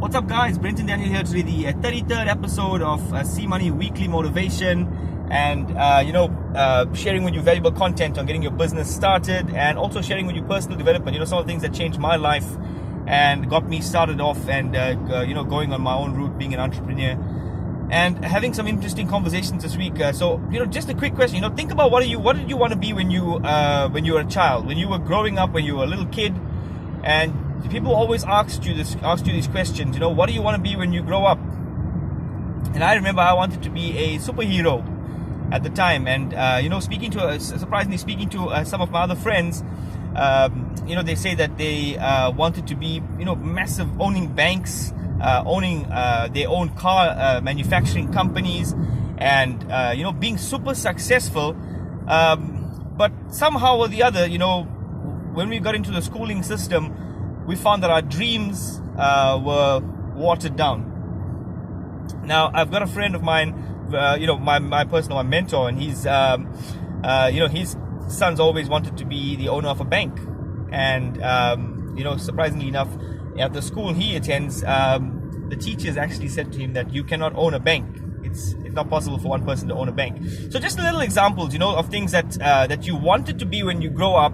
What's up, guys? Brenton Daniel here to the 33rd episode of C Money Weekly Motivation, and sharing with you valuable content on getting your business started, and also sharing with you personal development. Some of the things that changed my life and got me started off, and going on my own route, being an entrepreneur, and having some interesting conversations this week. Just a quick question. Think about what did you want to be when you were a child, when you were growing up, when you were a little kid, and people always asked you these questions. What do you want to be when you grow up? And I remember I wanted to be a superhero at the time, and speaking to some of my other friends, they say that they wanted to be massive, owning banks, owning their own car manufacturing companies, and being super successful. But somehow or the other, when we got into the schooling system, we found that our dreams were watered down. Now, I've got a friend of mine, my personal mentor, and he's, his son's always wanted to be the owner of a bank. And, surprisingly enough, at the school he attends, the teachers actually said to him that you cannot own a bank. It's not possible for one person to own a bank. So just little examples, of things that you wanted to be when you grow up.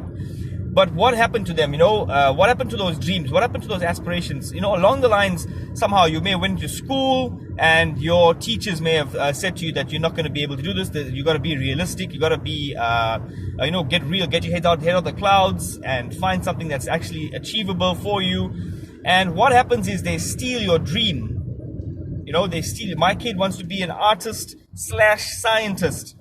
But what happened to them? What happened to those dreams? What happened to those aspirations? Along the lines, somehow you may have went to school and your teachers may have said to you that you're not going to be able to do this. That you got to be realistic. You got to be, get real, get your head out of the clouds, and find something that's actually achievable for you. And what happens is they steal your dream. They steal it. My kid wants to be an artist/scientist.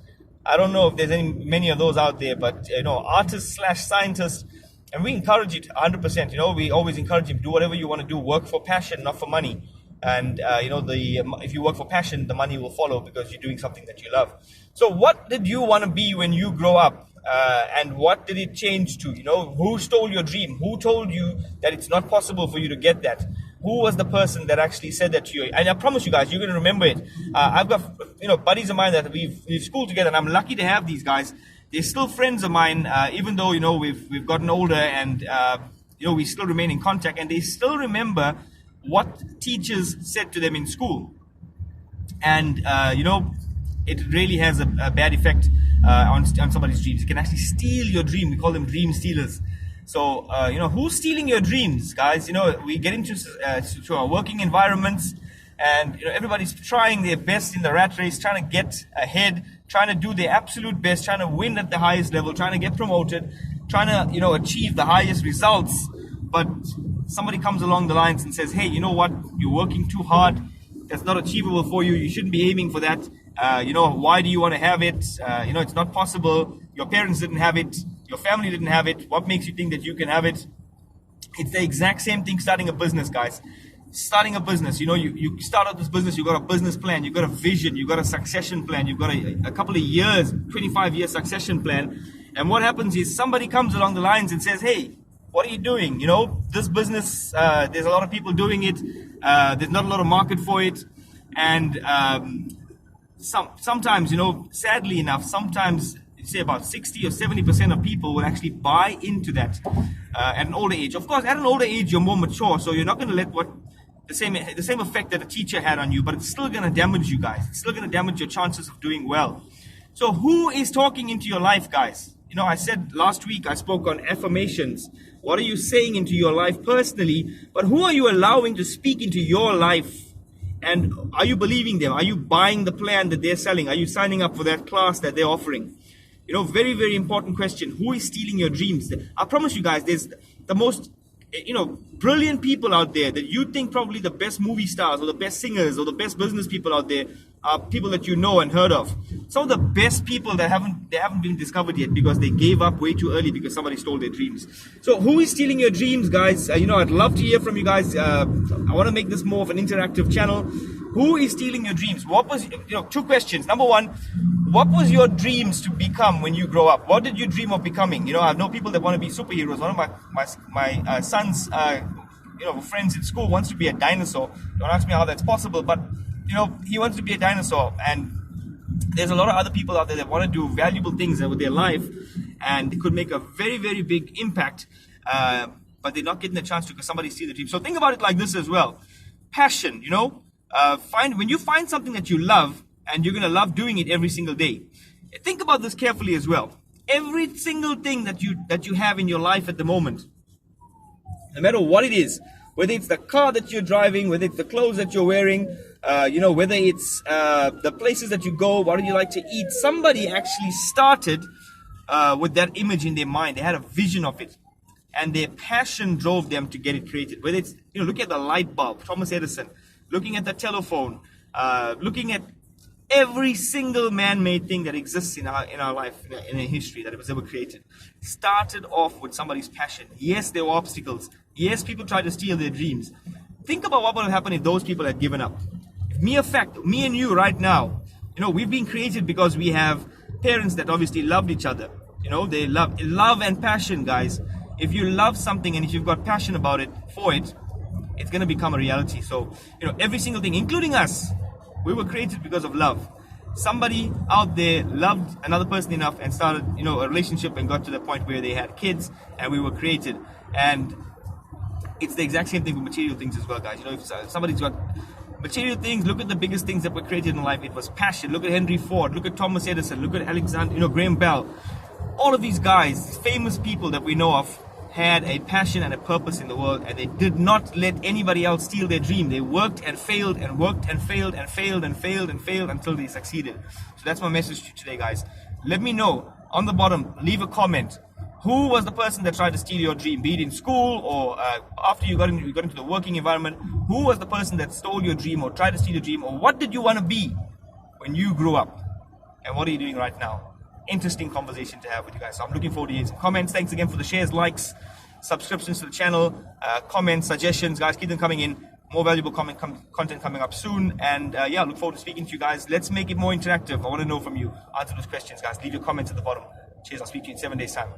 I don't know if there's many of those out there, but artist/scientist, and we encourage it 100%. We always encourage him, do whatever you want to do, work for passion, not for money. And if you work for passion, the money will follow because you're doing something that you love. So what did you want to be when you grow up? And what did it change to? Who stole your dream? Who told you that it's not possible for you to get that? Who was the person that actually said that to you? And I promise you guys, you're going to remember it. I've got, buddies of mine that we've schooled together, and I'm lucky to have these guys. They're still friends of mine, even though, we've gotten older, and, we still remain in contact, and they still remember what teachers said to them in school. And, it really has a bad effect on somebody's dreams. It can actually steal your dream. We call them dream stealers. So, who's stealing your dreams, guys? We get into to our working environments, and, everybody's trying their best in the rat race, trying to get ahead, trying to do their absolute best, trying to win at the highest level, trying to get promoted, trying to, achieve the highest results. But somebody comes along the lines and says, hey, you know what? You're working too hard. That's not achievable for you. You shouldn't be aiming for that. Why do you want to have it? It's not possible. Your parents didn't have it. Your family didn't have it. What makes you think that you can have it? It's the exact same thing starting a business, guys. Starting a business, you start out this business, you got a business plan, you got a vision, you got a succession plan, you've got a couple of years, 25-year succession plan. And what happens is somebody comes along the lines and says, hey, what are you doing? This business, there's a lot of people doing it. There's not a lot of market for it. And sometimes, sadly enough, sometimes say about 60 or 70% of people will actually buy into that at an older age. Of course, at an older age, you're more mature, so you're not going to let the same effect that a teacher had on you, but it's still going to damage you guys. It's still going to damage your chances of doing well. So who is talking into your life, guys? I said last week, I spoke on affirmations. What are you saying into your life personally? But who are you allowing to speak into your life? And are you believing them? Are you buying the plan that they're selling? Are you signing up for that class that they're offering? Very, very important question. Who is stealing your dreams? I promise you guys, there's the most, brilliant people out there that you think probably the best movie stars or the best singers or the best business people out there are people that you know and heard of. Some of the best people that haven't been discovered yet because they gave up way too early because somebody stole their dreams. So who is stealing your dreams, guys? I'd love to hear from you guys. I want to make this more of an interactive channel. Who is stealing your dreams? What was, two questions. Number one, what was your dreams to become when you grow up? What did you dream of becoming? I know people that want to be superheroes. One of my son's, friends in school wants to be a dinosaur. Don't ask me how that's possible, but, he wants to be a dinosaur. And there's a lot of other people out there that want to do valuable things with their life, and they could make a very, very big impact, but they're not getting the chance to because somebody steals the dream. So think about it like this as well. passion, you know. When you find something that you love, and you're going to love doing it every single day. Think about this carefully as well. Every single thing that you have in your life at the moment, no matter what it is, whether it's the car that you're driving, whether it's the clothes that you're wearing, whether it's the places that you go, what do you like to eat, somebody actually started with that image in their mind. They had a vision of it, and their passion drove them to get it created. Whether it's, look at the light bulb, Thomas Edison, looking at the telephone, looking at every single man-made thing that exists in our life, in our history that was ever created, started off with somebody's passion. Yes, there were obstacles. Yes, people tried to steal their dreams. Think about what would have happened if those people had given up. If me and you right now, we've been created because we have parents that obviously loved each other. They love and passion, guys. If you love something and if you've got passion about it, it's going to become a reality. So, every single thing, including us, we were created because of love. Somebody out there loved another person enough and started, a relationship and got to the point where they had kids, and we were created. And it's the exact same thing with material things as well, guys. If somebody's got material things, look at the biggest things that were created in life. It was passion. Look at Henry Ford. Look at Thomas Edison. Look at Alexander, Graham Bell. All of these guys, famous people that we know of, had a passion and a purpose in the world, and they did not let anybody else steal their dream. They worked and failed and worked and failed and failed and failed and failed until they succeeded. So that's my message to you today, guys. Let me know on the bottom, leave a comment. Who was the person that tried to steal your dream, be it in school or after you got into the working environment? Who was the person that stole your dream or tried to steal your dream? Or what did you want to be when you grew up? And what are you doing right now? Interesting conversation to have with you guys. So I'm looking forward to hearing some comments. Thanks again for the shares, likes, subscriptions to the channel, comments, suggestions, guys. Keep them coming in. More valuable content coming up soon. And look forward to speaking to you guys. Let's make it more interactive. I want to know from you. Answer those questions, guys. Leave your comments at the bottom. Cheers. I'll speak to you in 7 days' time.